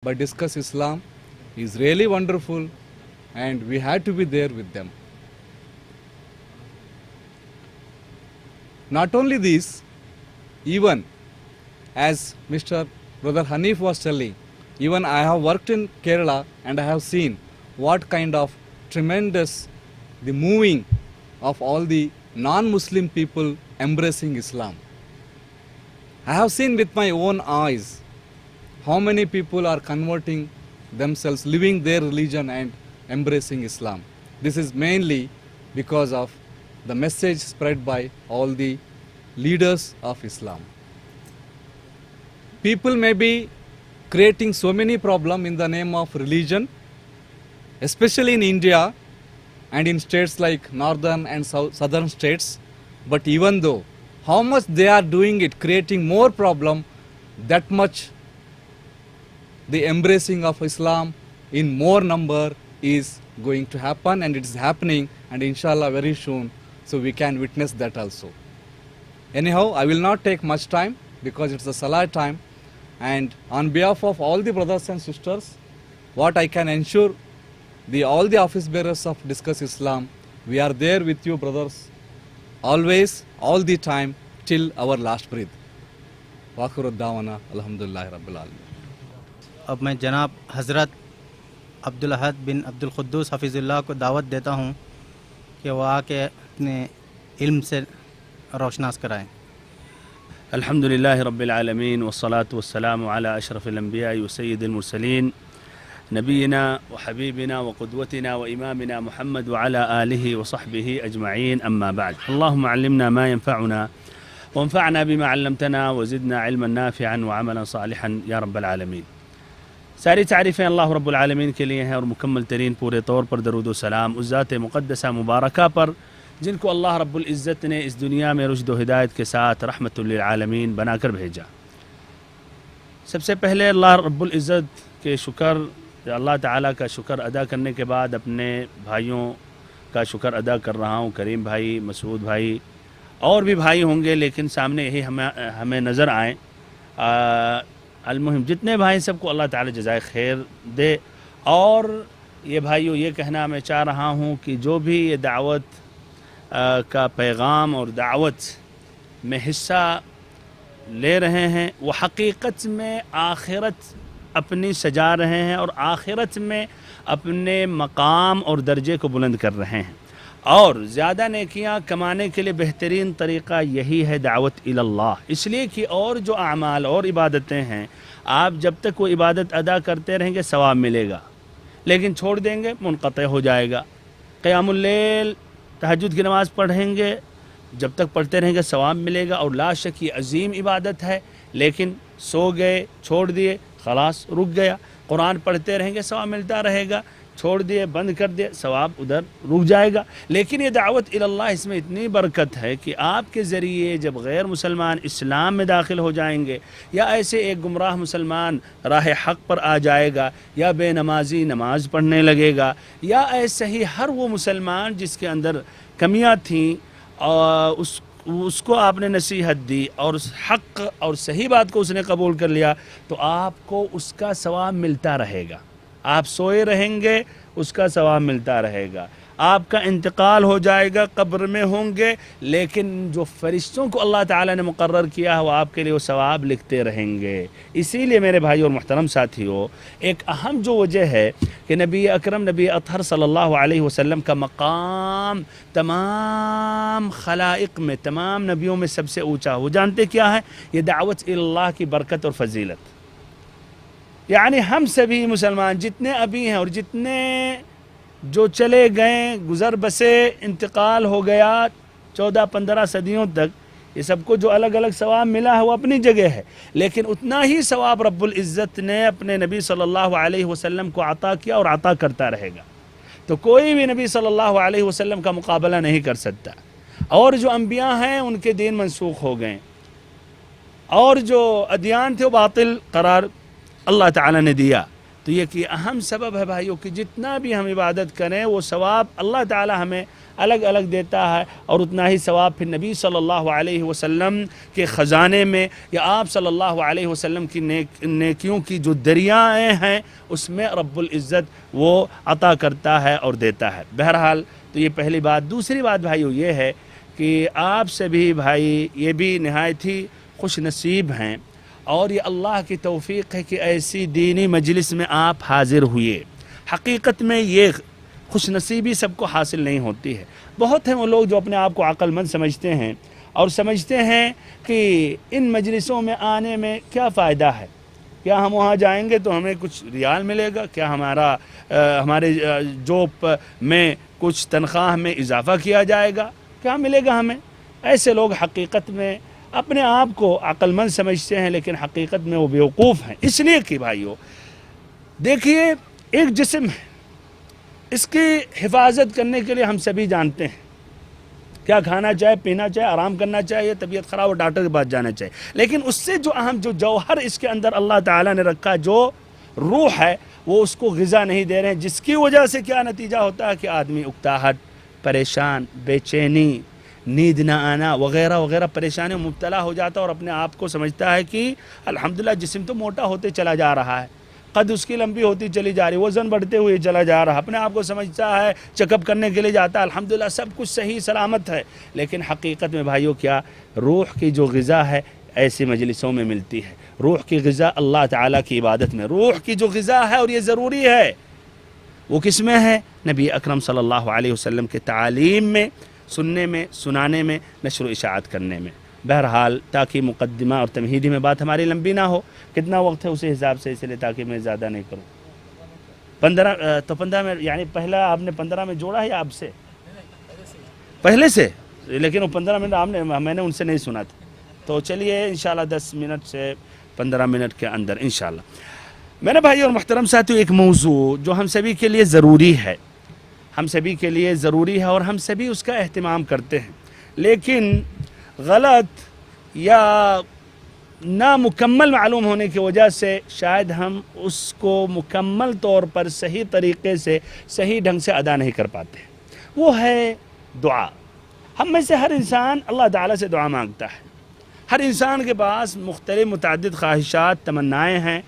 but Discuss Islam is really wonderful and we had to be there with them. Not only this, even as Mr. Brother Hanif was telling, even I have worked in Kerala and I have seen what kind of tremendous the moving of all the non-Muslim people embracing Islam. I have seen with my own eyes how many people are converting themselves, living their religion and embracing Islam. This is mainly because of the message spread by all the leaders of Islam. People may be creating so many problems in the name of religion, especially in India and in states like northern and southern states. But even though how much they are doing it, creating more problem, that much the embracing of Islam in more number is going to happen, and it is happening, and inshallah very soon, so we can witness that also. Anyhow, I will not take much time because it's the Salah time, and on behalf of all the brothers and sisters, what I can ensure all the office bearers of Discuss Islam, we are there with you brothers, always, all the time, till our last breath. Waakhiru da'wana, alhamdulillahi rabbil alamin. اب میں جناب حضرت عبدالاحد بن عبدالقدوس حفیظ اللہ کو دعوت دیتا ہوں کہ وہ آ کے اپنے علم سے روشناس کرائیں. الحمد لله رب العالمين والصلاة والسلام على أشرف الأنبياء وسيد المرسلين نبينا وحبيبنا وقدوتنا وإمامنا محمد وعلى آله وصحبه أجمعين. أما بعد، اللهم علمنا ما ينفعنا وانفعنا بما علمتنا وزدنا علما نافعا وعملا صالحا يا رب العالمين. ساری تعریفیں اللہ رب العالمین کے لیے ہیں اور مکمل ترین پورے طور پر درود و سلام اس ذات مقدسہ مبارکہ پر جن کو اللہ رب العزت نے اس دنیا میں رشد و ہدایت کے ساتھ رحمت للعالمین بنا کر بھیجا. سب سے پہلے اللہ رب العزت کے اللہ تعالیٰ کا شکر ادا کرنے کے بعد اپنے بھائیوں کا شکر ادا کر رہا ہوں. کریم بھائی، مسعود بھائی، اور بھی بھائی ہوں گے لیکن سامنے یہی ہمیں نظر آئیں. المہم جتنے بھائی سب کو اللہ تعالیٰ جزائے خیر دے. اور یہ بھائیوں، یہ کہنا میں چاہ رہا ہوں کہ جو بھی یہ دعوت کا پیغام اور دعوت میں حصہ لے رہے ہیں وہ حقیقت میں آخرت اپنی سجا رہے ہیں اور آخرت میں اپنے مقام اور درجے کو بلند کر رہے ہیں. اور زیادہ نیکیاں کمانے کے لیے بہترین طریقہ یہی ہے دعوت اللہ. اس لیے کہ اور جو اعمال اور عبادتیں ہیں، آپ جب تک وہ عبادت ادا کرتے رہیں گے ثواب ملے گا، لیکن چھوڑ دیں گے منقطع ہو جائے گا. قیام اللیل، تہجد کی نماز پڑھیں گے، جب تک پڑھتے رہیں گے ثواب ملے گا. اور لا شک یہ عظیم عبادت ہے، لیکن سو گئے، چھوڑ دیے، خلاص رک گیا. قرآن پڑھتے رہیں گے ثواب ملتا رہے گا، چھوڑ دیے، بند کر دیے، ثواب ادھر رک جائے گا. لیکن یہ دعوت اللہ، اس میں اتنی برکت ہے کہ آپ کے ذریعے جب غیر مسلمان اسلام میں داخل ہو جائیں گے، یا ایسے ایک گمراہ مسلمان راہ حق پر آ جائے گا، یا بے نمازی نماز پڑھنے لگے گا، یا ایسے ہی ہر وہ مسلمان جس کے اندر کمیاں تھیں اس کو آپ نے نصیحت دی اور اس حق اور صحیح بات کو اس نے قبول کر لیا، تو آپ کو اس کا ثواب ملتا رہے گا. آپ سوئے رہیں گے، اس کا ثواب ملتا رہے گا. آپ کا انتقال ہو جائے گا، قبر میں ہوں گے، لیکن جو فرشتوں کو اللہ تعالیٰ نے مقرر کیا ہے وہ آپ کے لیے وہ ثواب لکھتے رہیں گے. اسی لیے میرے بھائی اور محترم ساتھیو، ایک اہم جو وجہ ہے کہ نبی اکرم، نبی اطہر صلی اللہ علیہ وسلم کا مقام تمام خلائق میں، تمام نبیوں میں سب سے اونچا، وہ جانتے کیا ہے؟ یہ دعوت اللہ کی برکت اور فضیلت. یعنی ہم سبھی مسلمان جتنے ابھی ہیں اور جتنے جو چلے گئے، گزر بسے، انتقال ہو گیا 14-15 صدیوں تک، یہ سب کو جو الگ الگ ثواب ملا ہے وہ اپنی جگہ ہے، لیکن اتنا ہی ثواب رب العزت نے اپنے نبی صلی اللہ علیہ وسلم کو عطا کیا اور عطا کرتا رہے گا. تو کوئی بھی نبی صلی اللہ علیہ وسلم کا مقابلہ نہیں کر سکتا. اور جو انبیاء ہیں ان کے دین منسوخ ہو گئے، اور جو ادیان تھے وہ باطل قرار اللہ تعالیٰ نے دیا. تو یہ کہ اہم سبب ہے بھائیوں کہ جتنا بھی ہم عبادت کریں وہ ثواب اللہ تعالی ہمیں الگ الگ دیتا ہے، اور اتنا ہی ثواب پھر نبی صلی اللہ علیہ وسلم کے خزانے میں یا آپ صلی اللہ علیہ وسلم کی نیکیوں کی جو دریائیں ہیں اس میں رب العزت وہ عطا کرتا ہے اور دیتا ہے۔ بہرحال تو یہ پہلی بات۔ دوسری بات بھائیوں یہ ہے کہ آپ سے بھی بھائی یہ بھی نہایت ہی خوش نصیب ہیں، اور یہ اللہ کی توفیق ہے کہ ایسی دینی مجلس میں آپ حاضر ہوئے۔ حقیقت میں یہ خوش نصیبی سب کو حاصل نہیں ہوتی ہے۔ بہت ہیں وہ لوگ جو اپنے آپ کو عقل مند سمجھتے ہیں اور سمجھتے ہیں کہ ان مجلسوں میں آنے میں کیا فائدہ ہے، کیا ہم وہاں جائیں گے تو ہمیں کچھ ریال ملے گا، کیا ہمارے جوب میں کچھ تنخواہ میں اضافہ کیا جائے گا، کیا ملے گا ہمیں؟ ایسے لوگ حقیقت میں اپنے آپ کو عقل مند سمجھتے ہیں، لیکن حقیقت میں وہ بیوقوف ہیں۔ اس لیے کہ بھائیو دیکھیے، ایک جسم ہے، اس کی حفاظت کرنے کے لیے ہم سبھی جانتے ہیں کیا کھانا چاہے، پینا چاہے، آرام کرنا چاہیے، طبیعت خراب ہو ڈاکٹر کے پاس جانا چاہیے، لیکن اس سے جو اہم جو جوہر اس کے اندر اللہ تعالیٰ نے رکھا، جو روح ہے، وہ اس کو غذا نہیں دے رہے ہیں، جس کی وجہ سے کیا نتیجہ ہوتا ہے کہ آدمی اکتاہٹ، پریشان، بے چینی، نیند نہ آنا وغیرہ وغیرہ پریشانیوں میں مبتلا ہو جاتا ہے، اور اپنے آپ کو سمجھتا ہے کہ الحمدللہ جسم تو موٹا ہوتے چلا جا رہا ہے، قد اس کی لمبی ہوتی چلی جا رہی، وزن بڑھتے ہوئے چلا جا رہا، اپنے آپ کو سمجھتا ہے، چیک اپ کرنے کے لیے جاتا ہے، الحمدللہ سب کچھ صحیح سلامت ہے، لیکن حقیقت میں بھائیوں کیا روح کی جو غذا ہے ایسی مجلسوں میں ملتی ہے۔ روح کی غذا اللہ تعالیٰ کی عبادت میں، روح کی جو غذا ہے اور یہ ضروری ہے وہ کس میں ہے؟ نبی اکرم صلی اللہ علیہ وسلم کے تعلیم میں، سننے میں، سنانے میں، نشر و اشاعت کرنے میں۔ بہرحال تاکہ مقدمہ اور تمہیدی میں بات ہماری لمبی نہ ہو، کتنا وقت ہے اسی حساب سے، اس لیے تاکہ میں زیادہ نہیں کروں۔ 15 منٹ، یعنی پہلا آپ نے 15 میں جوڑا ہے یا آپ سے پہلے سے؟ لیکن وہ 15 منٹ میں نے ان سے نہیں سنا تھا، تو چلیے انشاءاللہ 10 منٹ سے 15 منٹ کے اندر انشاءاللہ۔ میرے بھائی اور محترم ساتھیو، ایک موضوع جو ہم سبھی کے لیے ضروری ہے، ہم سبھی کے لیے ضروری ہے اور ہم سبھی اس کا اہتمام کرتے ہیں، لیکن غلط یا نامکمل معلوم ہونے کی وجہ سے شاید ہم اس کو مکمل طور پر صحیح طریقے سے، صحیح ڈھنگ سے ادا نہیں کر پاتے۔ وہ ہے دعا۔ ہم میں سے ہر انسان اللہ تعالیٰ سے دعا مانگتا ہے، ہر انسان کے پاس مختلف متعدد خواہشات، تمنائیں ہیں،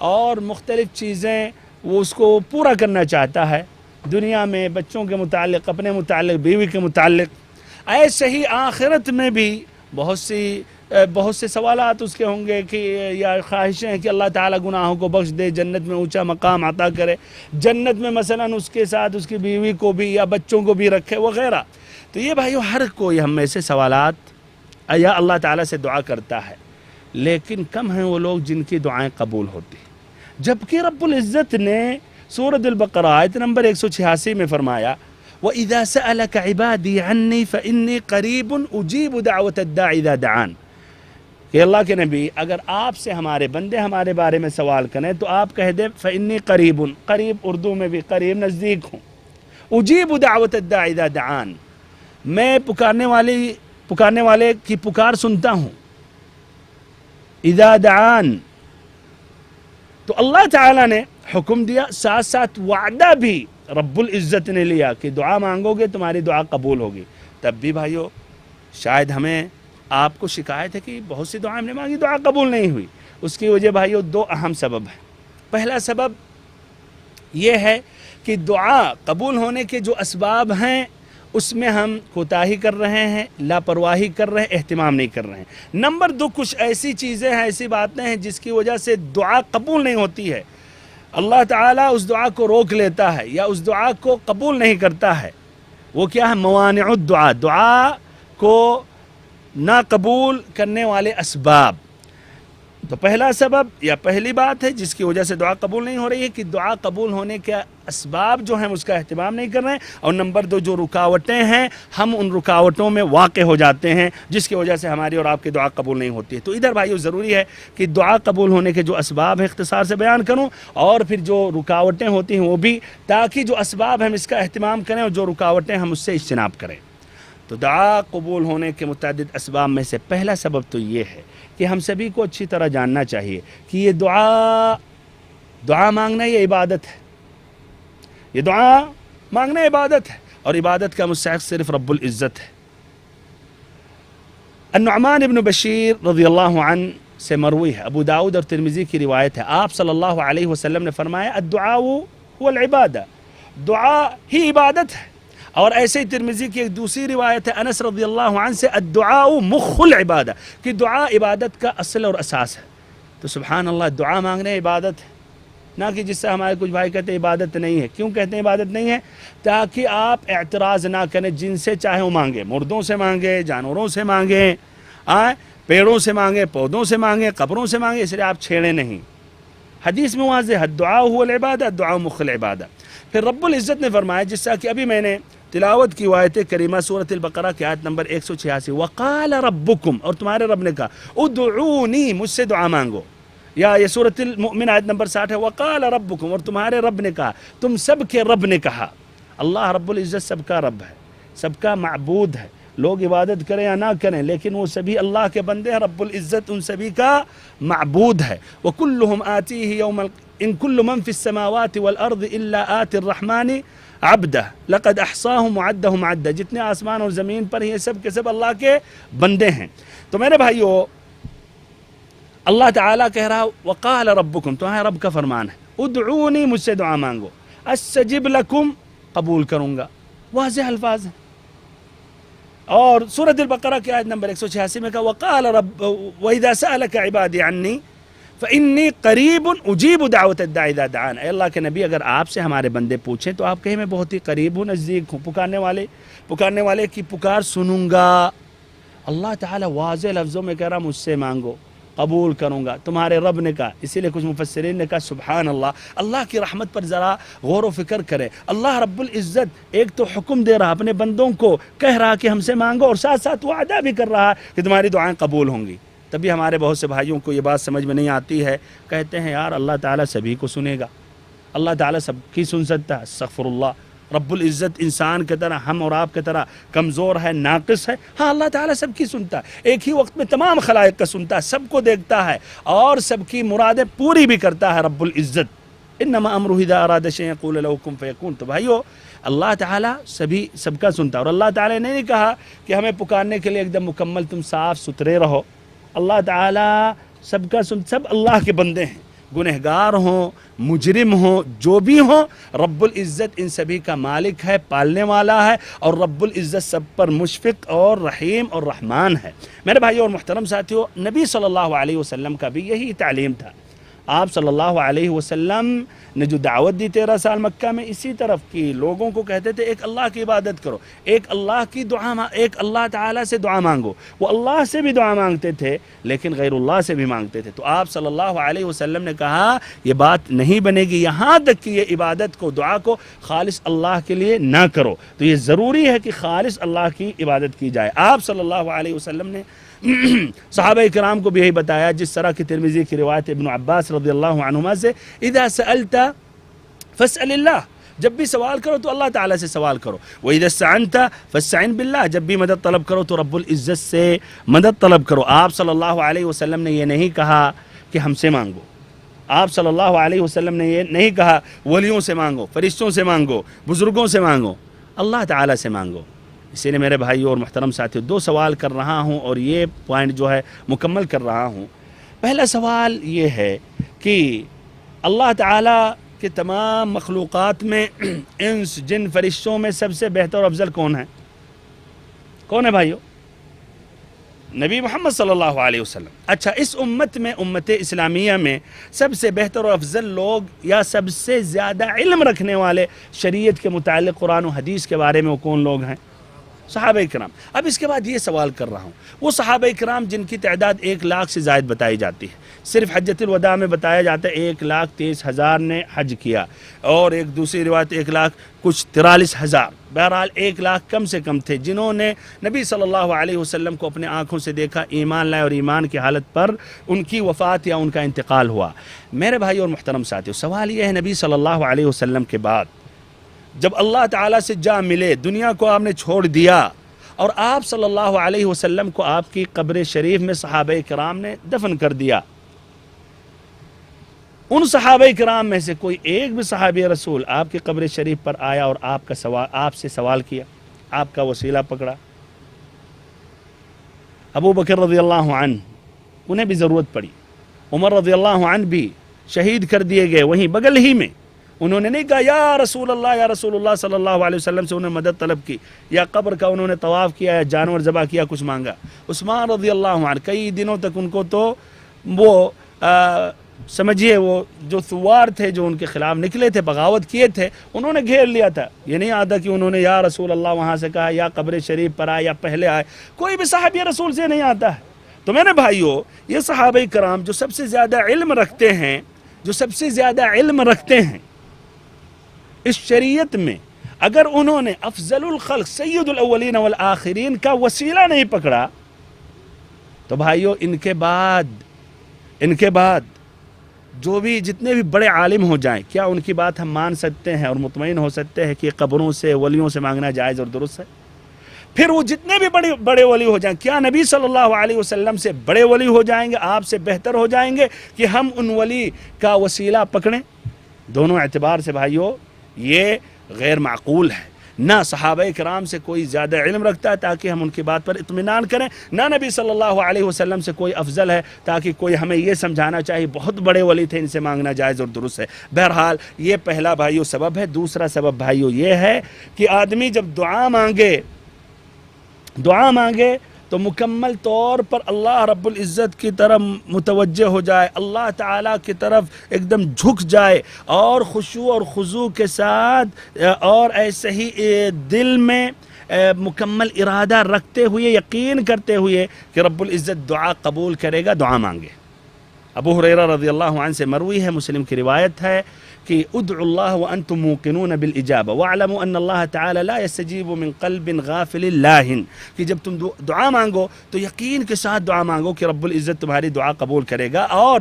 اور مختلف چیزیں وہ اس کو پورا کرنا چاہتا ہے، دنیا میں بچوں کے متعلق، اپنے متعلق، بیوی کے متعلق، ایسے ہی آخرت میں بھی بہت سے سوالات اس کے ہوں گے کہ یا خواہشیں ہیں کہ اللہ تعالیٰ گناہوں کو بخش دے، جنت میں اونچا مقام عطا کرے، جنت میں مثلا اس کے ساتھ اس کی بیوی کو بھی یا بچوں کو بھی رکھے وغیرہ۔ تو یہ بھائیو ہر کوئی ہم میں سے سوالات یا اللہ تعالیٰ سے دعا کرتا ہے، لیکن کم ہیں وہ لوگ جن کی دعائیں قبول ہوتی ہیں، جبکہ رب العزت نے سورۃ البقرہ آیت نمبر 186 میں فرمایا وَإِذَا سَأَلَكَ عِبَادِي عَنِّي فَإِنِّي قَرِيبٌ أُجِيبُ دَعْوَةَ الدَّاعِ إِذَا دَعَانِ، کہ اللہ کے نبی اگر آپ سے ہمارے بندے ہمارے بارے میں سوال کریں تو آپ کہہ دیں فَإِنِّي قَرِيبٌ، قریب اردو میں بھی قریب، نزدیک ہوں، أُجِيبُ دَعْوَةَ الدَّاعِ إِذَا دَعَانِ، میں پکارنے والے کی پکار سنتا ہوں، اذا دعان۔ تو اللہ تعالیٰ نے حکم دیا، ساتھ ساتھ وعدہ بھی رب العزت نے لیا کہ دعا مانگو گے تمہاری دعا قبول ہوگی۔ تب بھی بھائیو شاید ہمیں آپ کو شکایت ہے کہ بہت سی دعائیں ہم نے مانگی، دعا قبول نہیں ہوئی۔ اس کی وجہ بھائیو 2 اہم سبب ہیں۔ پہلا سبب یہ ہے کہ دعا قبول ہونے کے جو اسباب ہیں اس میں ہم کوتاہی کر رہے ہیں، لاپرواہی کر رہے ہیں، اہتمام نہیں کر رہے ہیں۔ نمبر 2، کچھ ایسی چیزیں ہیں، ایسی باتیں ہیں جس کی وجہ سے دعا قبول نہیں ہوتی ہے، اللہ تعالیٰ اس دعا کو روک لیتا ہے یا اس دعا کو قبول نہیں کرتا ہے۔ وہ کیا ہے؟ موانع الدعا، دعا کو ناقبول کرنے والے اسباب۔ تو پہلا سبب یا پہلی بات ہے جس کی وجہ سے دعا قبول نہیں ہو رہی ہے کہ دعا قبول ہونے کے اسباب جو ہیں اس کا اہتمام نہیں کر رہے ہیں، اور نمبر 2 جو رکاوٹیں ہیں ہم ان رکاوٹوں میں واقع ہو جاتے ہیں جس کی وجہ سے ہماری اور آپ کی دعا قبول نہیں ہوتی ہے۔ تو ادھر بھائیو ضروری ہے کہ دعا قبول ہونے کے جو اسباب ہیں اختصار سے بیان کروں، اور پھر جو رکاوٹیں ہوتی ہیں وہ بھی، تاکہ جو اسباب ہم اس کا اہتمام کریں اور جو رکاوٹیں ہم اس سے اجتناب کریں۔ تو دعا قبول ہونے کے متعدد اسباب میں سے پہلا سبب تو یہ ہے کہ ہم سبھی کو اچھی طرح جاننا چاہیے کہ یہ دعا دعا مانگنا یہ عبادت ہے، یہ دعا مانگنا عبادت ہے، اور عبادت کا مستحق صرف رب العزت ہے۔ النعمان ابن بشیر رضی اللہ عنہ سے مروی ہے، ابو داؤد اور ترمذی کی روایت ہے، آپ صلی اللہ علیہ وسلم نے فرمایا الدعاء هو العبادہ، دعا ہی عبادت ہے۔ اور ایسے ہی ترمذی کی ایک دوسری روایت ہے انس رضی اللہ عنہ سے الدعاء مخ العبادہ، کہ دعا عبادت کا اصل اور اساس ہے۔ تو سبحان اللہ، دعا مانگنے عبادت ہے، نہ کہ جس سے ہمارے کچھ بھائی کہتے ہیں عبادت نہیں ہے۔ کیوں کہتے ہیں عبادت نہیں ہے؟ تاکہ آپ اعتراض نہ کریں، جن سے چاہے وہ مانگے، مردوں سے مانگے، جانوروں سے مانگے، پیڑوں سے مانگے، پودوں سے مانگے، قبروں سے مانگے، اس لیے آپ چھیڑیں نہیں۔ حدیث میں واضح ہے الدعاء هو العبادہ، الدعاء مخ العبادہ۔ پھر رب العزت نے فرمایا، جس طرح کہ ابھی میں نے تلاوت کی آیت کریمہ سورۃ البقرہ کی آیت نمبر 186، وقال ربکم، اور تمہارے رب نے کہا ادعونی، مجھ سے دعا مانگو، یا یہ سورۃ المؤمن آیت نمبر 60 ہے، وقال ربکم، اور تمہارے رب نے کہا، تم سب کے رب نے کہا۔ اللہ رب العزت سب کا رب ہے، سب کا معبود ہے، لوگ عبادت کریں یا نہ کریں، لیکن وہ سبھی اللہ کے بندے ہیں، رب العزت ان سبھی کا معبود ہے۔ وَكُلُّهُمْ آتِيهِ يَوْمَ إِن كُلُّ مَن فِي السَّمَاوَاتِ وَالْأَرْضِ إِلَّا آتِ الرَّحْمَنِ عَبْدًا لَقَدْ أَحْصَاهُمْ وَعَدَّهُمْ عَدًّا، جتنے آسمان اور زمین پر یہ سب کے سب اللہ کے بندے ہیں۔ تو میرے بھائیو، اللہ تعالیٰ کہہ رہا وَقَالَ رَبُّكُمْ، تمہارے رب کا فرمان ہے، ادعونی، مجھ سے دعا مانگو، استجب لکم، قبول کروں گا۔ واضح الفاظ ہیں۔ اور سورۃ البقرہ کی آیت نمبر 186 میں کہا وقال رب وَإِذَا سَأَلَكَ عِبَادِي عَنِّي فَإِنِّي قَرِيبٌ أُجِيبُ دَعْوَةَ الدَّاعِ إِذَا دَعَانِ، اے اللہ کے نبی، اگر آپ سے ہمارے بندے پوچھیں تو آپ کہیں میں بہت ہی قریب ہوں، نزدیک ہوں، پکارنے والے کی پکار سنوں گا۔ اللہ تعالیٰ واضح لفظوں میں کہہ رہا مجھ سے مانگو، قبول کروں گا۔ تمہارے رب نے کہا، اسی لیے کچھ مفسرین نے کہا سبحان اللہ، اللہ کی رحمت پر ذرا غور و فکر کریں۔ اللہ رب العزت ایک تو حکم دے رہا اپنے بندوں کو، کہہ رہا کہ ہم سے مانگو، اور ساتھ ساتھ وعدہ بھی کر رہا کہ تمہاری دعائیں قبول ہوں گی۔ تبھی ہمارے بہت سے بھائیوں کو یہ بات سمجھ میں نہیں آتی ہے، کہتے ہیں یار اللہ تعالیٰ سبھی کو سنے گا، اللہ تعالیٰ سب کی سن سکتا ہے۔ استغفر اللہ، رب العزت انسان کی طرح، ہم اور آپ کی طرح کمزور ہے، ناقص ہے؟ ہاں، اللہ تعالیٰ سب کی سنتا ہے، ایک ہی وقت میں تمام خلائق کا سنتا ہے، سب کو دیکھتا ہے اور سب کی مرادیں پوری بھی کرتا ہے رب العزت۔ انما امرہ اذا اراد شیئا یقول له کن فیکون۔ تو بھائیو، اللہ تعالیٰ سب کا سنتا ہے، اور اللہ تعالیٰ نے نہیں کہا کہ ہمیں پکارنے کے لیے ایک دم مکمل تم صاف ستھرے رہو۔ اللہ تعالیٰ سب کا سب اللہ کے بندے ہیں، گنہگار ہوں، مجرم ہوں، جو بھی ہوں، رب العزت ان سبھی کا مالک ہے، پالنے والا ہے، اور رب العزت سب پر مشفق اور رحیم اور رحمان ہے۔ میرے بھائیو اور محترم ساتھیو، نبی صلی اللہ علیہ وسلم کا بھی یہی تعلیم تھا۔ آپ صلی اللہ علیہ وسلم نے جو دعوت دی 13 سال مکہ میں، اسی طرف کی لوگوں کو کہتے تھے ایک اللہ کی عبادت کرو، ایک اللہ کی دعا، ایک اللہ تعالیٰ سے دعا مانگو۔ وہ اللہ سے بھی دعا مانگتے تھے لیکن غیر اللہ سے بھی مانگتے تھے۔ تو آپ صلی اللہ علیہ وسلم نے کہا یہ بات نہیں بنے گی یہاں تک کہ یہ عبادت کو، دعا کو خالص اللہ کے لیے نہ کرو۔ تو یہ ضروری ہے کہ خالص اللہ کی عبادت کی جائے۔ آپ صلی اللہ علیہ وسلم نے صحابہ کرام کو بھی یہی بتایا، جس طرح کی ترمذی کی روایت ابن عباس رضی اللہ عنہما سے، اذا سألت فاسأل اللہ، جب بھی سوال کرو تو اللہ تعالیٰ سے سوال کرو، وَإِذَا اسْتَعَنْتَ فَاسْتَعِنْ بِاللَّهِ، جب بھی مدد طلب کرو تو رب العزت سے مدد طلب کرو۔ آپ صلی اللہ علیہ وسلم نے یہ نہیں کہا کہ ہم سے مانگو، آپ صلی اللہ علیہ وسلم نے یہ نہیں کہا ولیوں سے مانگو، فرشتوں سے مانگو، بزرگوں سے مانگو، اللہ تعالیٰ سے مانگو۔ اسی لیے میرے بھائیو اور محترم ساتھیو، 2 سوال کر رہا ہوں اور یہ پوائنٹ جو ہے مکمل کر رہا ہوں۔ پہلا سوال یہ ہے کہ اللہ تعالیٰ کہ تمام مخلوقات میں انس جن فرشتوں میں سب سے بہتر و افضل کون ہے؟ کون ہے بھائیو؟ نبی محمد صلی اللہ علیہ وسلم۔ اچھا، اس امت میں، امت اسلامیہ میں سب سے بہتر و افضل لوگ یا سب سے زیادہ علم رکھنے والے شریعت کے متعلق قرآن و حدیث کے بارے میں وہ کون لوگ ہیں؟ صحابہ کرام۔ اب اس کے بعد یہ سوال کر رہا ہوں، وہ صحابہ کرام جن کی تعداد 1 لاکھ سے زائد بتائی جاتی ہے، صرف حجۃ الوداع میں بتایا جاتا ہے 1,23,000 نے حج کیا، اور ایک دوسری روایت 1,43,000، بہرحال 1 لاکھ کم سے کم تھے جنہوں نے نبی صلی اللہ علیہ وسلم کو اپنے آنکھوں سے دیکھا، ایمان لائے، اور ایمان کی حالت پر ان کی وفات یا ان کا انتقال ہوا۔ میرے بھائی اور محترم ساتھیو، سوال یہ ہے، نبی صلی اللہ علیہ وسلم کے بعد جب اللہ تعالیٰ سے جا ملے، دنیا کو آپ نے چھوڑ دیا، اور آپ صلی اللہ علیہ وسلم کو آپ کی قبر شریف میں صحابہ کرام نے دفن کر دیا، ان صحابہ کرام میں سے کوئی ایک بھی صحابی رسول آپ کی قبر شریف پر آیا اور آپ سے سوال کیا، آپ کا وسیلہ پکڑا؟ ابو بکر رضی اللہ عنہ انہیں بھی ضرورت پڑی، عمر رضی اللہ عنہ بھی شہید کر دیے گئے وہیں بغل ہی میں، انہوں نے نہیں کہا یا رسول اللہ صلی اللہ علیہ وسلم سے انہیں مدد طلب کی، یا قبر کا انہوں نے طواف کیا یا جانور ذبح کیا، کچھ مانگا۔ عثمان رضی اللہ عنہ کئی دنوں تک ان کو تو وہ سمجھیے وہ جو ثوار تھے جو ان کے خلاف نکلے تھے، بغاوت کیے تھے، انہوں نے گھیر لیا تھا۔ یہ نہیں آتا کہ انہوں نے یا رسول اللہ وہاں سے کہا یا قبر شریف پر آئے یا پہلے آئے، کوئی بھی صحابی رسول سے نہیں آتا ہے۔ تو میرے بھائیو، یہ صحابہ کرام جو سب سے زیادہ علم رکھتے ہیں، اس شریعت میں، اگر انہوں نے افضل الخلق سید الاولین والآخرین کا وسیلہ نہیں پکڑا تو بھائیو ان کے بعد جو بھی جتنے بھی بڑے عالم ہو جائیں، کیا ان کی بات ہم مان سکتے ہیں اور مطمئن ہو سکتے ہیں کہ قبروں سے ولیوں سے مانگنا جائز اور درست ہے؟ پھر وہ جتنے بھی بڑے ولی ہو جائیں، کیا نبی صلی اللہ علیہ وسلم سے بڑے ولی ہو جائیں گے، آپ سے بہتر ہو جائیں گے کہ ہم ان ولی کا وسیلہ پکڑیں؟ دونوں اعتبار سے بھائیو یہ غیر معقول ہے۔ نہ صحابہ کرام سے کوئی زیادہ علم رکھتا ہے تاکہ ہم ان کی بات پر اطمینان کریں، نہ نبی صلی اللہ علیہ وسلم سے کوئی افضل ہے تاکہ کوئی ہمیں یہ سمجھانا چاہیے بہت بڑے ولی تھے، ان سے مانگنا جائز اور درست ہے۔ بہرحال یہ پہلا بھائیو سبب ہے۔ دوسرا سبب بھائیو یہ ہے کہ آدمی جب دعا مانگے تو مکمل طور پر اللہ رب العزت کی طرف متوجہ ہو جائے، اللہ تعالیٰ کی طرف ایک دم جھک جائے، اور خشوع اور خضوع کے ساتھ اور ایسے ہی دل میں مکمل ارادہ رکھتے ہوئے، یقین کرتے ہوئے کہ رب العزت دعا قبول کرے گا، دعا مانگے۔ ابو ہریرہ رضی اللہ عنہ سے مروی ہے، مسلم کی روایت ہے کہ ادعوا اللہ وانتم موقنون بالاجابہ واعلموا ان اللہ تعالی لا يستجیب من قلب غافل لاہن، کہ جب تم دعا مانگو تو یقین کے ساتھ دعا مانگو کہ رب العزت تمہاری دعا قبول کرے گا، اور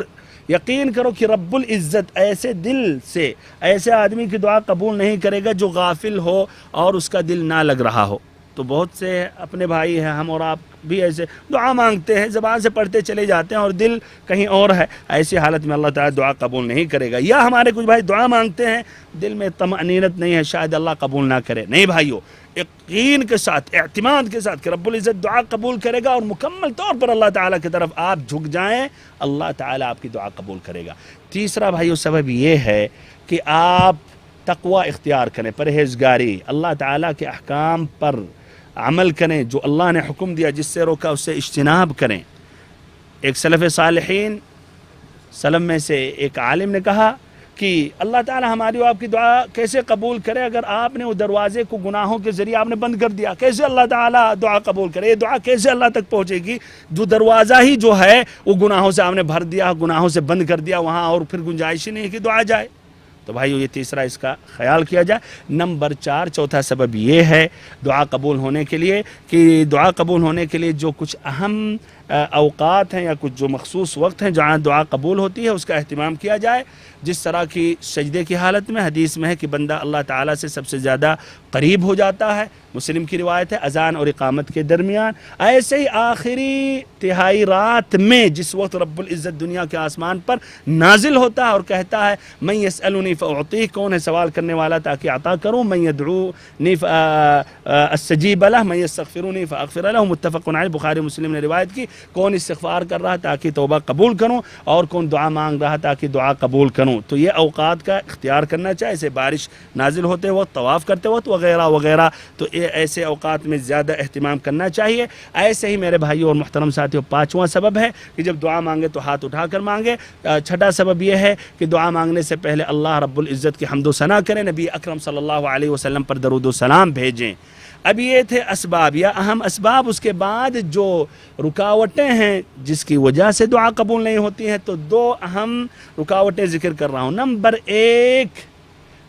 یقین کرو کہ رب العزت ایسے دل سے ایسے آدمی کی دعا قبول نہیں کرے گا جو غافل ہو اور اس کا دل نہ لگ رہا ہو۔ تو بہت سے اپنے بھائی ہیں، ہم اور آپ بھی ایسے دعا مانگتے ہیں، زبان سے پڑھتے چلے جاتے ہیں اور دل کہیں اور ہے، ایسی حالت میں اللہ تعالیٰ دعا قبول نہیں کرے گا۔ یا ہمارے کچھ بھائی دعا مانگتے ہیں، دل میں طمأنینت نہیں ہے، شاید اللہ قبول نہ کرے۔ نہیں بھائیو، یقین کے ساتھ، اعتماد کے ساتھ کہ رب العزت دعا قبول کرے گا، اور مکمل طور پر اللہ تعالیٰ کی طرف آپ جھک جائیں، اللہ تعالیٰ آپ کی دعا قبول کرے گا۔ تیسرا بھائیو سبب یہ ہے کہ آپ تقوی اختیار کریں، پرہیزگاری، اللہ تعالیٰ کے احکام پر عمل کریں، جو اللہ نے حکم دیا جس سے روکا اس سے اجتناب کریں۔ ایک سلف صالحین سلف میں سے ایک عالم نے کہا کہ اللہ تعالی ہماری اور آپ کی دعا کیسے قبول کرے اگر آپ نے وہ دروازے کو گناہوں کے ذریعے آپ نے بند کر دیا؟ کیسے اللہ تعالی دعا قبول کرے؟ یہ دعا کیسے اللہ تک پہنچے گی جو دروازہ ہی جو ہے وہ گناہوں سے آپ نے بھر دیا، گناہوں سے بند کر دیا، وہاں اور پھر گنجائش ہی نہیں کہ دعا جائے۔ تو بھائیو یہ تیسرا اس کا خیال کیا جائے۔ نمبر 4 چوتھا سبب یہ ہے دعا قبول ہونے کے لیے کہ دعا قبول ہونے کے لیے جو کچھ اہم اوقات ہیں یا کچھ جو مخصوص وقت ہیں جہاں دعا قبول ہوتی ہے اس کا اہتمام کیا جائے۔ جس طرح کی سجدے کی حالت میں حدیث میں ہے کہ بندہ اللہ تعالیٰ سے سب سے زیادہ قریب ہو جاتا ہے، مسلم کی روایت ہے، اذان اور اقامت کے درمیان۔ ایسے ہی آخری تہائی رات میں جس وقت رب العزت دنیا کے آسمان پر نازل ہوتا ہے اور کہتا ہے من یسألنی فاعطیہ، کون ہے سوال کرنے والا تاکہ عطا کروں، من یدعونی فاستجیب لہ، من یستغفرنی فاغفر لہ، متفق علیہ، بخاری مسلم نے روایت کی۔ کون استغفار کر رہا تاکہ توبہ قبول کروں، اور کون دعا مانگ رہا تاکہ دعا قبول کروں۔ تو یہ اوقات کا اختیار کرنا چاہیے، جیسے بارش نازل ہوتے وقت، طواف کرتے وقت وغیرہ وغیرہ، تو ایسے اوقات میں زیادہ اہتمام کرنا چاہیے۔ ایسے ہی میرے بھائیوں اور محترم ساتھیوں 5واں سبب ہے کہ جب دعا مانگے تو ہاتھ اٹھا کر مانگے۔ 6واں سبب یہ ہے کہ دعا مانگنے سے پہلے اللہ رب العزت کی حمد و ثنا کریں، نبی اکرم صلی اللہ علیہ وسلم پر درود و سلام بھیجیں۔ اب یہ تھے اسباب یا اہم اسباب۔ اس کے بعد جو رکاوٹیں ہیں جس کی وجہ سے دعا قبول نہیں ہوتی ہیں، تو 2 اہم رکاوٹیں ذکر کر رہا ہوں۔ نمبر 1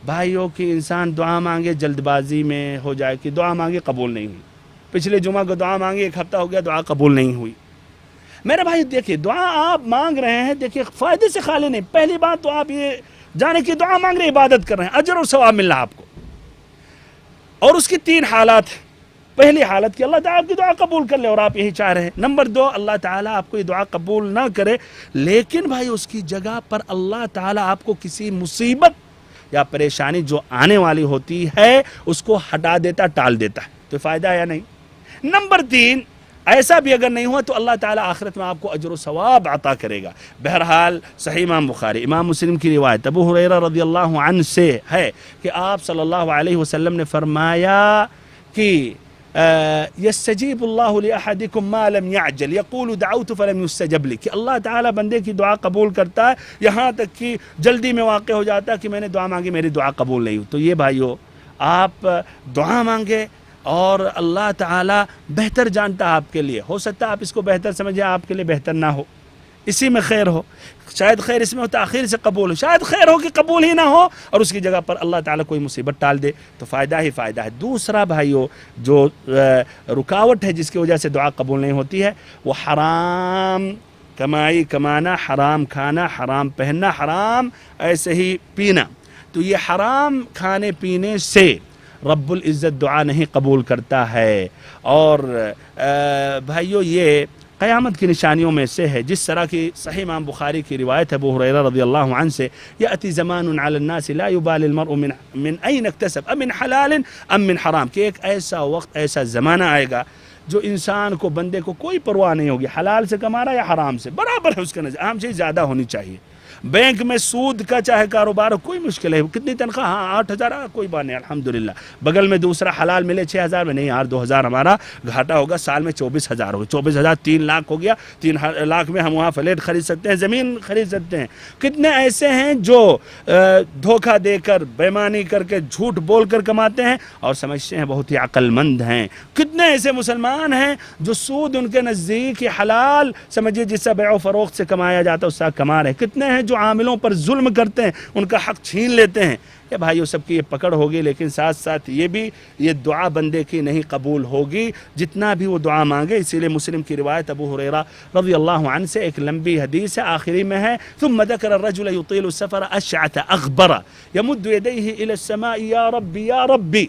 بھائیوں کی انسان دعا مانگے جلد بازی میں ہو جائے کہ دعا مانگے قبول نہیں ہوئی۔ پچھلے جمعہ کو دعا مانگے، 1 ہفتہ ہو گیا دعا قبول نہیں ہوئی۔ میرے بھائی دیکھیے، دعا آپ مانگ رہے ہیں، دیکھیے فائدے سے خالی نہیں۔ پہلی بات تو آپ یہ جانے کہ دعا مانگ رہے ہیں، عبادت کر رہے ہیں، اجر و ثواب مل رہا ہے آپ کو۔ اور اس کی 3 حالات ہیں۔ پہلی حالت کہ اللہ تعالیٰ آپ کی دعا قبول کر لے اور آپ یہی چاہ رہے ہیں. نمبر 2 اللہ تعالیٰ آپ کو یہ دعا قبول نہ کرے لیکن بھائی اس کی جگہ پر اللہ تعالیٰ آپ کو کسی مصیبت یا پریشانی جو آنے والی ہوتی ہے اس کو ہٹا دیتا, ٹال دیتا ہے, تو فائدہ ہے یا نہیں. نمبر 3 ایسا بھی اگر نہیں ہوا تو اللہ تعالیٰ آخرت میں آپ کو اجر و ثواب عطا کرے گا. بہرحال صحیح امام بخاری امام مسلم کی روایت ابو ہریرہ رضی اللہ عنہ سے ہے کہ آپ صلی اللہ علیہ وسلم نے فرمایا کہ یستجیب اللہ لأحدکم ما لم یعجل یقول دعوت فلم یستجب لی, کہ اللہ تعالیٰ بندے کی دعا قبول کرتا ہے یہاں تک کہ جلدی میں واقع ہو جاتا ہے کہ میں نے دعا مانگی میری دعا قبول نہیں ہوئی. تو یہ بھائیو آپ دعا مانگے اور اللہ تعالیٰ بہتر جانتا ہے آپ کے لیے. ہو سکتا ہے آپ اس کو بہتر سمجھیں, آپ کے لیے بہتر نہ ہو, اسی میں خیر ہو, شاید خیر اس میں ہو تاخیر سے قبول ہو, شاید خیر ہو کہ قبول ہی نہ ہو اور اس کی جگہ پر اللہ تعالیٰ کوئی مصیبت ٹال دے, تو فائدہ ہی فائدہ ہے. دوسرا بھائیو جو رکاوٹ ہے جس کی وجہ سے دعا قبول نہیں ہوتی ہے وہ حرام کمائی کمانا, حرام کھانا, حرام پہننا, حرام ایسے ہی پینا. تو یہ حرام کھانے پینے سے رب العزت دعا نہیں قبول کرتا ہے. اور بھائیو یہ قیامت کی نشانیوں میں سے ہے, جس طرح کی صحیح امام بخاری کی روایت ہے ابو ہریرہ رضی اللہ عنہ سے, یأتی زمان علی الناس لا یبالی المرء من این اکتسب ام من حلال ام من حرام, کہ ایک ایسا وقت ایسا زمانہ آئے گا جو انسان کو بندے کو کوئی پرواہ نہیں ہوگی حلال سے کما رہا یا حرام سے, برابر ہے اس کا نظر, اہم چیز زیادہ ہونی چاہیے. بینک میں سود کا چاہے کاروبار ہو کوئی مشکل ہے, کتنی تنخواہ, ہاں 8,000 کوئی بات نہیں الحمدللہ. بغل میں دوسرا حلال ملے 6,000 میں, نہیں یار 2,000 ہمارا گھاٹا ہوگا, سال میں 24,000 ہوگا, 24,000 3 لاکھ ہو گیا, 3 لاکھ میں ہم وہاں فلیٹ خرید سکتے ہیں, زمین خرید سکتے ہیں. کتنے ایسے ہیں جو دھوکہ دے کر بےمانی کر کے جھوٹ بول کر کماتے ہیں اور سمجھتے ہیں بہت ہی عقل مند ہیں. کتنے ایسے مسلمان ہیں جو سود ان کے نزدیک حلال سمجھیے جس سے بیع و فروخت سے کمایا جاتا ہے اس سے کما رہے ہیں. کتنے ہیں جو عاملوں پر ظلم کرتے ہیں, ان کا حق چھین لیتے ہیں. یہ بھائیو سب کی یہ پکڑ ہوگی, لیکن ساتھ ساتھ یہ بھی یہ دعا بندے کی نہیں قبول ہوگی جتنا بھی وہ دعا مانگے. اسی لیے مسلم کی روایت ابو ہریرہ رضی اللہ عنہ سے ایک لمبی حدیث ہے, آخری میں ہے ثم ذکر الرجل یطیل السفر اشعث اغبر یمد یدیہ الی السماء یا ربی یا ربی,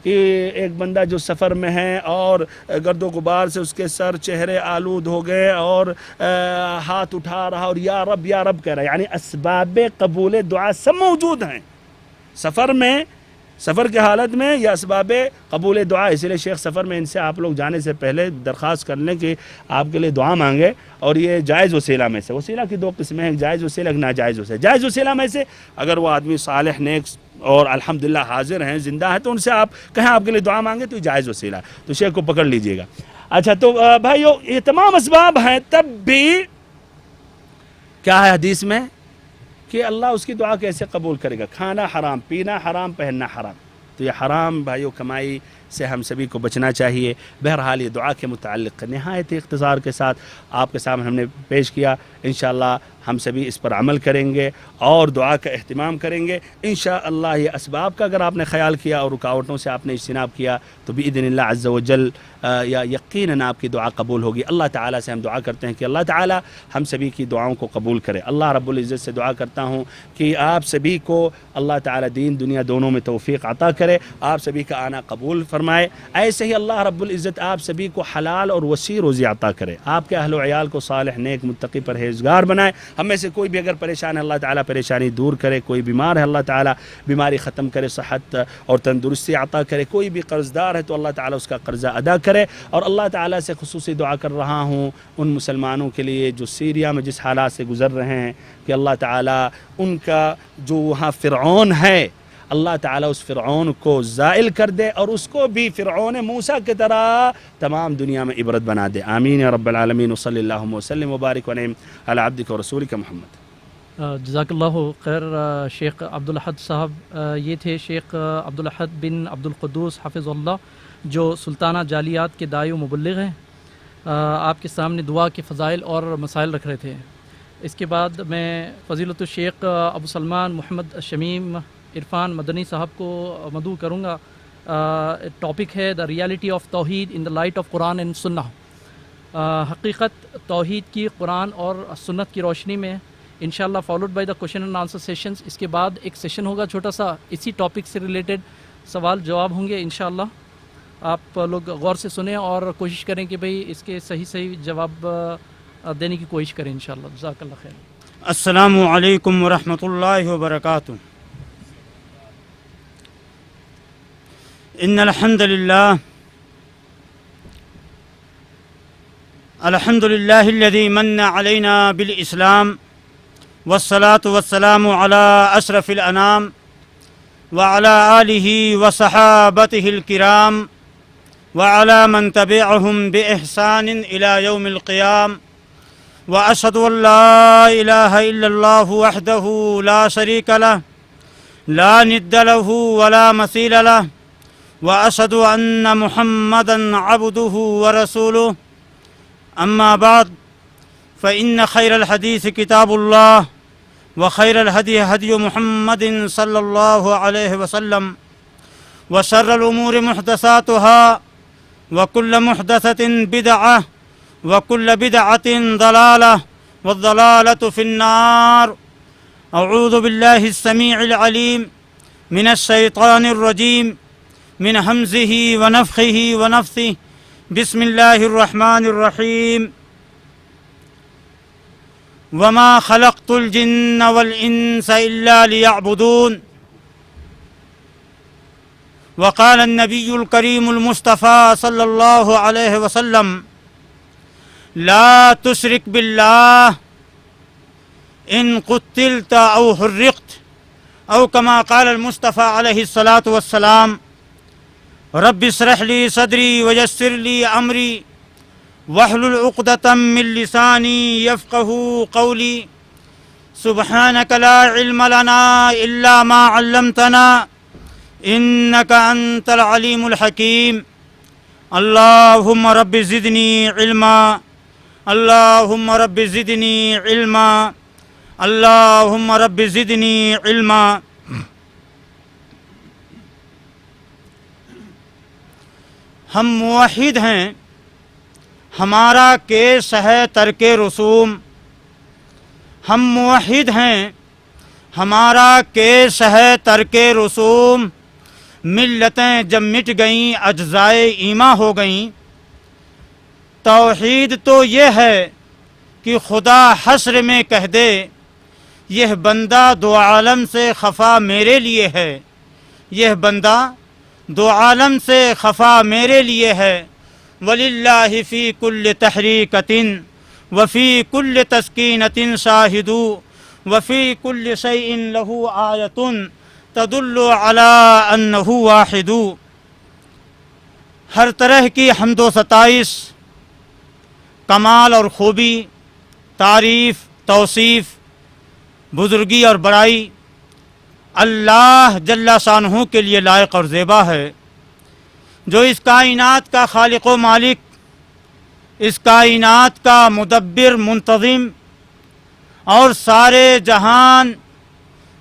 کہ ایک بندہ جو سفر میں ہے اور گرد و غبار سے اس کے سر چہرے آلود ہو گئے اور ہاتھ اٹھا رہا اور یا رب کہہ رہا ہے, یعنی اسباب قبول دعا سب موجود ہیں سفر میں, سفر کے حالت میں یا اسباب قبول دعا. اسی لیے شیخ سفر میں ان سے آپ لوگ جانے سے پہلے درخواست کر لیں کہ آپ کے لیے دعا مانگے. اور یہ جائز وسیلہ میں سے, وسیلہ کی 2 قسمیں ہیں, ایک جائز وسیلہ ایک ناجائز وسیلہ. جائز وسیلہ میں سے اگر وہ آدمی صالح نیک اور الحمدللہ حاضر ہیں زندہ ہیں تو ان سے آپ کہیں آپ کے لیے دعا مانگے تو یہ جائز وسیلہ ہے, تو شیخ کو پکڑ لیجئے گا. اچھا تو بھائیو یہ تمام اسباب ہیں, تب بھی کیا ہے حدیث میں کہ اللہ اس کی دعا کیسے قبول کرے گا. کھانا حرام, پینا حرام, پہننا حرام. تو یہ حرام بھائیو کمائی سے ہم سبھی کو بچنا چاہیے. بہرحال یہ دعا کے متعلق نہایت اختصار کے ساتھ آپ کے سامنے ہم نے پیش کیا. انشاءاللہ ہم سبھی اس پر عمل کریں گے اور دعا کا اہتمام کریں گے انشاءاللہ. یہ اسباب کا اگر آپ نے خیال کیا اور رکاوٹوں سے آپ نے اجتناب کیا تو باذن اللہ عز و جل یا یقیناً آپ کی دعا قبول ہوگی. اللہ تعالیٰ سے ہم دعا کرتے ہیں کہ اللہ تعالیٰ ہم سبھی کی دعاؤں کو قبول کرے. اللہ رب العزت سے دعا کرتا ہوں کہ آپ سبھی کو اللہ تعالیٰ دین دنیا دونوں میں توفیق عطا کرے, آپ سبھی کا آنا قبول فرمائے. ایسے ہی اللہ رب العزت آپ سبھی کو حلال اور وسیع روزی عطا کرے, آپ کے اہل و عیال کو صالح نیک متقی پرہیزگار بنائے. ہم میں سے کوئی بھی اگر پریشان ہے اللہ تعالیٰ پریشانی دور کرے, کوئی بیمار ہے اللہ تعالیٰ بیماری ختم کرے, صحت اور تندرستی عطا کرے, کوئی بھی قرض دار ہے تو اللہ تعالیٰ اس کا قرضہ ادا کرے. اور اللہ تعالیٰ سے خصوصی دعا کر رہا ہوں ان مسلمانوں کے لیے جو سیریا میں جس حالات سے گزر رہے ہیں کہ اللہ تعالیٰ ان کا جو وہاں فرعون ہے اللہ تعالیٰ اس فرعون کو زائل کر دے اور اس کو بھی فرعون موسیٰ کی طرح تمام دنیا میں عبرت بنا دے. آمین یا رب العالمین. وصلی اللہ وسلم وبارک ونعم علی عبدک و رسولک محمد. جزاک اللہ خیر شیخ عبدالاحد صاحب. یہ تھے شیخ عبدالاحد بن عبدالقدوس حفظ اللہ جو سلطانہ جالیات کے داعی و مبلغ ہیں. آپ کے سامنے دعا کے فضائل اور مسائل رکھ رہے تھے. اس کے بعد میں فضیلت الشیخ ابو سلمان محمد شمیم عرفان مدنی صاحب کو مدعو کروں گا. ٹاپک ہے دا ریالٹی آف توحید in the light of Quran and سنہ. حقیقت توحید کی قرآن اور سنت کی روشنی میں انشاءاللہ followed by the question and answer sessions. اس کے بعد ایک سیشن ہوگا چھوٹا سا, اسی ٹاپک سے ریلیٹڈ سوال جواب ہوں گے انشاءاللہ. آپ لوگ غور سے سنیں اور کوشش کریں کہ بھئی اس کے صحیح جواب دینے کی کوشش کریں انشاءاللہ. جزاک اللہ خیر. السلام علیکم ورحمۃ اللہ وبرکاتہ. ان الحمد للہ الذی من علینا بالاسلام والصلاة والسلام علی اشرف الانام وعلى آلہ وصحابته الکرام وعلى من تبعهم بإحسان إلى يوم القيام وأشهد أن لا إله إلا الله وحده لا شريك له لا ند له ولا مثيل له وأشهد أن محمدا عبده ورسوله. أما بعد فإن خير الحديث كتاب الله وخير الهدي هدي محمد صلى الله عليه وسلم وشر الأمور محدثاتها وكل محدثة بدعة وكل بدعة ضلالة والضلالة في النار. أعوذ بالله السميع العليم من الشيطان الرجيم من همزه ونفخه ونفثه. بسم الله الرحمن الرحيم. وما خلقت الجن والإنس إلا ليعبدون. وقال النبي الكريم المصطفى صلى الله عليه وسلم لا تشرك بالله إن قتلت أو حرقت أو كما قال المصطفى عليه الصلاة والسلام رب اشرح لي صدري ويسر لي أمري واحلل عقدة من لساني يفقه قولي. سبحانك لا علم لنا إلا ما علمتنا إنك أنت العليم الحكيم. اللهم رب زدني علما اللهم رب زدني علما اللهم رب زدنی علما. ہم موحد ہیں، ہمارا کیس ہے ترک رسوم. ہم موحد ہیں، ہمارا کیس ہے ترک رسوم. ملتیں جب مٹ گئیں اجزائے ایماں ہو گئیں. توحید تو یہ ہے کہ خدا حشر میں کہہ دے یہ بندہ دو عالم سے خفا میرے لیے ہے. یہ بندہ دو عالم سے خفا میرے لیے ہے. وَلِلَّهِ فِي كُلِّ تَحْرِيكَةٍ وَفِي كُلِّ تَسْكِينَةٍ شَاهِدُ وَفِي كُلِّ شَيْءٍ لَهُ آيَةٌ تَدُلُّ عَلَىٰ أَنَّهُ وَاحِدُ. ہر طرح کی حمد و ستائش، کمال اور خوبی، تعریف، توصیف، بزرگی اور بڑائی اللہ جل شانہ کے لیے لائق اور زیبا ہے، جو اس کائنات کا خالق و مالک، اس کائنات کا مدبر منتظم اور سارے جہان،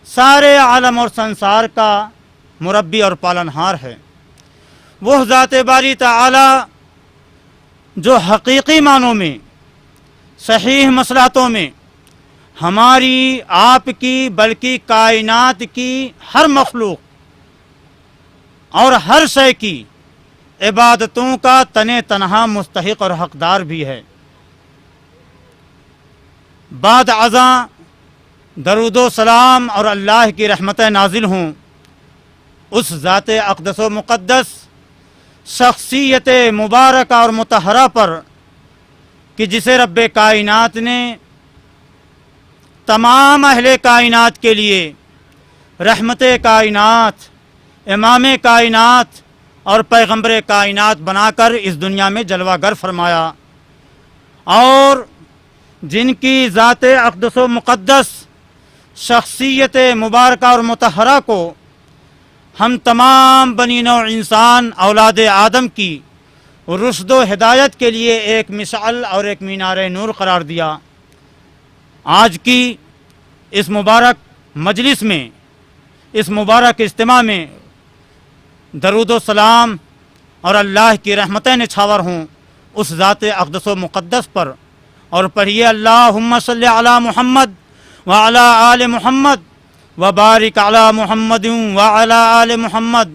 سارے عالم اور سنسار کا مربی اور پالنہار ہے. وہ ذات باری تعالی جو حقیقی معنوں میں، صحیح مصلحتوں میں ہماری، آپ کی، بلکہ کائنات کی ہر مخلوق اور ہر شے کی عبادتوں کا تنے تنہا مستحق اور حقدار بھی ہے. بعد ازاں درود و سلام اور اللہ کی رحمتیں نازل ہوں اس ذات اقدس و مقدس شخصیت مبارکہ اور مطہرہ پر کہ جسے رب کائنات نے تمام اہل کائنات کے لیے رحمت کائنات، امام کائنات اور پیغمبر کائنات بنا کر اس دنیا میں جلوہ گر فرمایا، اور جن کی ذات اقدس و مقدس شخصیت مبارکہ اور مطہرہ کو ہم تمام بنی نوع انسان اولاد آدم کی رشد و ہدایت کے لیے ایک مشعل اور ایک مینار نور قرار دیا. آج کی اس مبارک مجلس میں، اس مبارک اجتماع میں درود و سلام اور اللہ کی رحمتیں نچھاور ہوں اس ذات اقدس و مقدس پر، اور پڑھیے اللہم صلی علی محمد وعلی آل محمد وبارک علی محمد وعلی آل محمد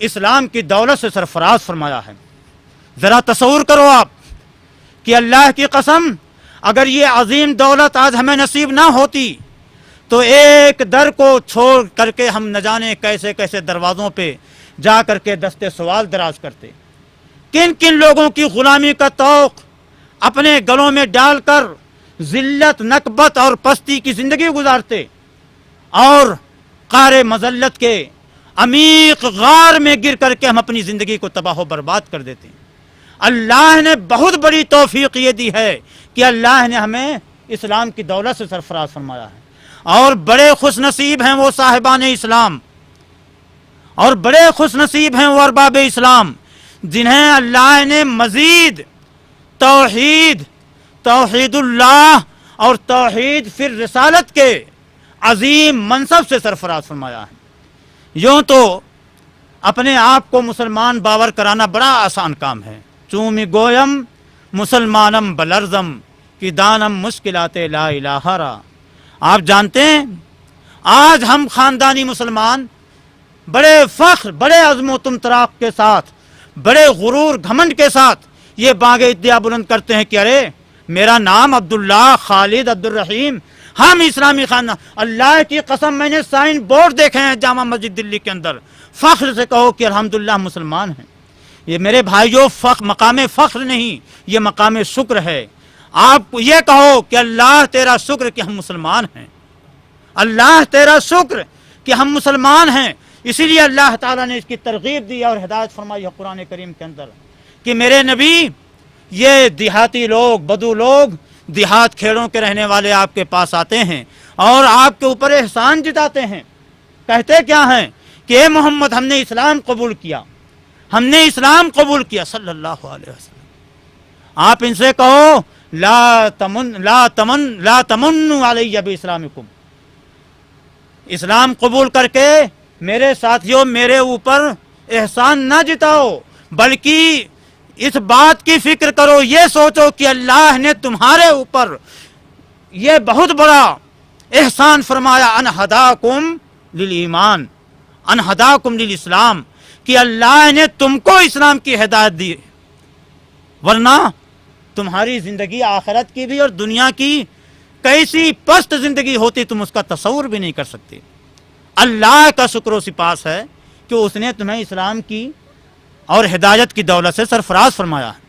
اسلام کی دولت سے سرفراز فرمایا ہے۔ ذرا تصور کرو آپ کہ اللہ کی قسم اگر یہ عظیم دولت آج ہمیں نصیب نہ ہوتی تو ایک در کو چھوڑ کر کے ہم نہ جانے کیسے کیسے دروازوں پہ جا کر کے دستے سوال دراز کرتے، کن کن لوگوں کی غلامی کا طوق اپنے گلوں میں ڈال کر ذلت، نکبت اور پستی کی زندگی گزارتے، اور قعر مذلت کے عمیق غار میں گر کر کے ہم اپنی زندگی کو تباہ و برباد کر دیتے ہیں۔ اللہ نے بہت بڑی توفیق یہ دی ہے کہ اللہ نے ہمیں اسلام کی دولت سے سرفراز فرمایا ہے، اور بڑے خوش نصیب ہیں وہ صاحبان اسلام، اور بڑے خوش نصیب ہیں وہ ارباب اسلام جنہیں اللہ نے مزید توحید اللہ اور توحید فی الرسالت کے عظیم منصب سے سرفراز فرمایا ہے۔ یوں تو اپنے آپ کو مسلمان باور کرانا بڑا آسان کام ہے، چومی گویم مسلمانم بلرزم کی دانم مشکلات لا الہ را۔ آپ جانتے ہیں آج ہم خاندانی مسلمان بڑے فخر، بڑے عزم و طمطراق کے ساتھ، بڑے غرور گھمنڈ کے ساتھ یہ بانگ ادعا بلند کرتے ہیں کہ ارے میرا نام عبداللہ، خالد، عبدالرحیم، ہم اسلامی خاندان۔ اللہ کی قسم میں نے سائن بورڈ دیکھے ہیں جامع مسجد دلی کے اندر، فخر سے کہو کہ الحمدللہ مسلمان ہیں۔ یہ میرے بھائیو مقام فخر نہیں، یہ مقام شکر ہے۔ آپ یہ کہو کہ اللہ تیرا شکر کہ ہم مسلمان ہیں، اللہ تیرا شکر کہ ہم مسلمان ہیں۔ اسی لیے اللہ تعالیٰ نے اس کی ترغیب دی اور ہدایت فرمائی ہے قرآن کریم کے اندر کہ میرے نبی، یہ دیہاتی لوگ، بدو لوگ، دیہات کھیڑوں کے رہنے والے آپ کے پاس آتے ہیں اور آپ کے اوپر احسان جتاتے ہیں، کہتے کیا ہیں کہ اے محمد ہم نے اسلام قبول کیا، ہم نے اسلام قبول کیا صلی اللہ علیہ وسلم۔ آپ ان سے کہو لا تمنوا علی باسلامکم، اسلام قبول کر کے میرے ساتھیوں میرے اوپر احسان نہ جتاؤ، بلکہ اس بات کی فکر کرو، یہ سوچو کہ اللہ نے تمہارے اوپر یہ بہت بڑا احسان فرمایا، ان ہداکم للایمان، ان ہداکم للاسلام، کہ اللہ نے تم کو اسلام کی ہدایت دی، ورنہ تمہاری زندگی آخرت کی بھی اور دنیا کی کیسی پست زندگی ہوتی تم اس کا تصور بھی نہیں کر سکتے۔ اللہ کا شکر و سپاس ہے کہ اس نے تمہیں اسلام کی اور ہدایت کی دولت سے سرفراز فرمایا ہے۔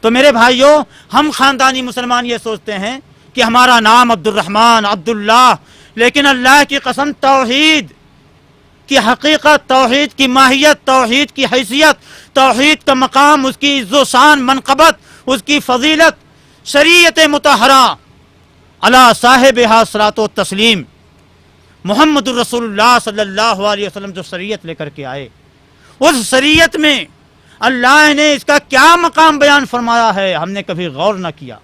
تو میرے بھائیوں، ہم خاندانی مسلمان یہ سوچتے ہیں کہ ہمارا نام عبد الرحمن، عبداللہ، لیکن اللہ کی قسم توحید کی حقیقت، توحید کی ماہیت، توحید کی حیثیت، توحید کا مقام، اس کی عز و شان، منقبت، اس کی فضیلت، شریعت مطہرہ علی صاحبہا الصلاۃ والتسلیم، محمد الرسول اللہ صلی اللہ علیہ وسلم جو شریعت لے کر کے آئے، اس شریعت میں اللہ نے اس کا کیا مقام بیان فرمایا ہے ہم نے کبھی غور نہ کیا۔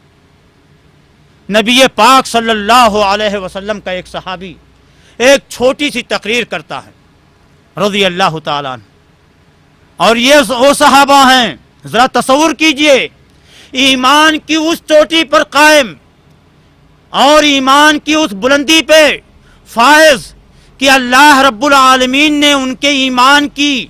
نبی پاک صلی اللہ علیہ وسلم کا ایک صحابی ایک چھوٹی سی تقریر کرتا ہے رضی اللہ تعالیٰ عنہ، اور یہ وہ صحابہ ہیں، ذرا تصور کیجئے، ایمان کی اس چوٹی پر قائم اور ایمان کی اس بلندی پہ فائز کہ اللہ رب العالمین نے ان کے ایمان کی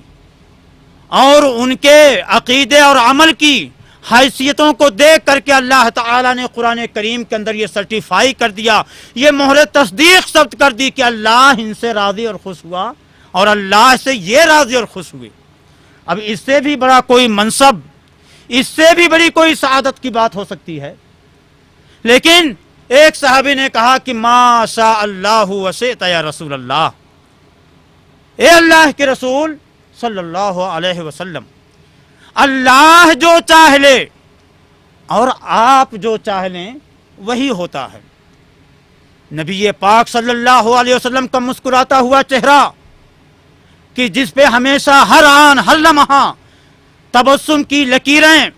اور ان کے عقیدے اور عمل کی حیثیتوں کو دیکھ کر کے اللہ تعالیٰ نے قرآن کریم کے اندر یہ سرٹیفائی کر دیا، یہ مہر تصدیق ثبت کر دی کہ اللہ ان سے راضی اور خوش ہوا اور اللہ سے یہ راضی اور خوش ہوئے۔ اب اس سے بھی بڑا کوئی منصب، اس سے بھی بڑی کوئی سعادت کی بات ہو سکتی ہے؟ لیکن ایک صحابی نے کہا کہ ما شاء اللہ وشئت یا رسول اللہ، اے اللہ کے رسول صلی اللہ علیہ وسلم، اللہ جو چاہ لے اور آپ جو چاہ لیں وہی ہوتا ہے۔ نبی پاک صلی اللہ علیہ وسلم کا مسکراتا ہوا چہرہ کہ جس پہ ہمیشہ ہر آن ہر لمحہ تبسم کی لکیریں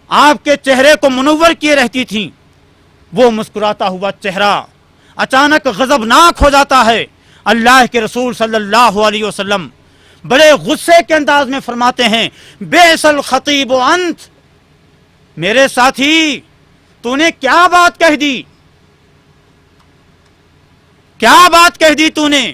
آپ کے چہرے کو منور کیے رہتی تھیں، وہ مسکراتا ہوا چہرہ اچانک غضبناک ہو جاتا ہے۔ اللہ کے رسول صلی اللہ علیہ وسلم بڑے غصے کے انداز میں فرماتے ہیں، بئس الخطیب انت، میرے ساتھی تو نے کیا بات کہہ دی، کیا بات کہہ دی تو نے؟